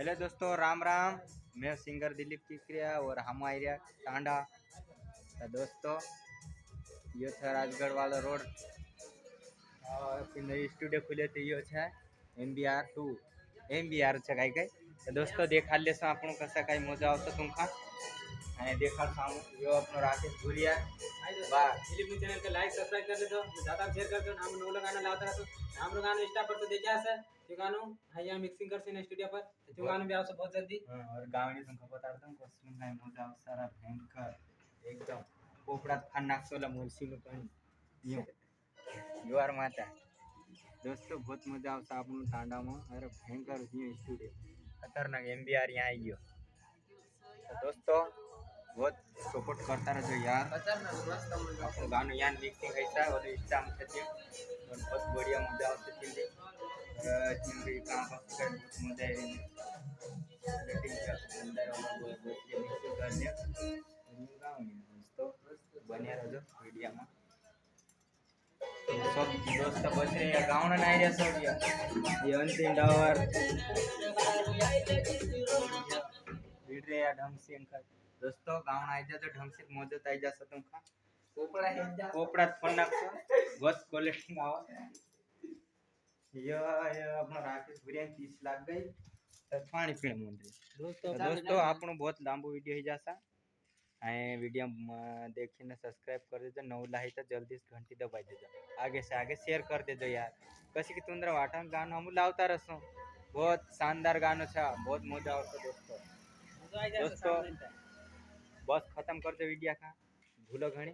Hello दोस्तों, राम राम। मैं singer Dilip किकरिया और हम आ रहा टांडा। तो दोस्तों ये है राजगढ़ वाला रोड और नई स्टूडियो खुले थे। ये है MBR2 MBR कहीं कहीं। तो दोस्तों देखा ले आपण कसा काही मजा आवता तुमका आणि देखा सामू यो अपनो राकेश भूलिया बा दिलीप चैनल के लाइक सब्सक्राइब कर लेतो, ज्यादा शेयर कर दो। हम नवला गाना लावता रहतो, हम गाना इंस्टा पर तो देखे असे ते गानो हया मिक्सिंग करते ना स्टूडियो पर ते गानो भी आवसे बहुत जल्दी। और गावणी तुमका बताडतो कसं काय मजा आव सारा भयंकर एकदम पोपडात खान नाखसोला मुलसीलो पण यो युआर माता। दोस्तों बहुत मजा आवता आपण टांडा में। अरे भयंकर ही स्टूडियो खतरनाक MBR यहाँ आई गयो। तो दोस्तों बहुत सपोर्ट करता रहो यार। आपको गानो यहाँ मिक्सिंग ऐसा और इंस्टा में थे और बहुत बढ़िया मजा आवती चिंदी चिंदी काम पर बहुत मजा है एडिटिंग के अंदर हम बहुत मिक्सिंग कर लिया दोस्तों। बनिया रहो वीडियो में सब दोस्त बच रहे हैं गाँव नहीं रहे सब ये अंतिम डावर वीड रहे हैं ढंग से इनका। दोस्तों गाँव आई जा तो ढंग से मौजूद आई जा सकते तुमका पोपड़ा फोन नाखो बहुत क्वालिटी आवा ये अपना राकेश भुरिया 30 लाख गई तो पानी पीने मंदिर। दोस्तों आपनो बहुत लांबो वीडियो ही जासा आए वीडियो देखिए सब्सक्राइब कर देજો नवला है तो जल्दी से घंटी दबाई देજો आगे से आगे शेयर कर देજો यार कसी की तुंदरा वाटा गानो हम लावता रहो बहुत शानदार गानो छा बहुत मजा आवता दोस्तों। दोस्तों बस खत्म कर दो वीडियो का भूलो घणी।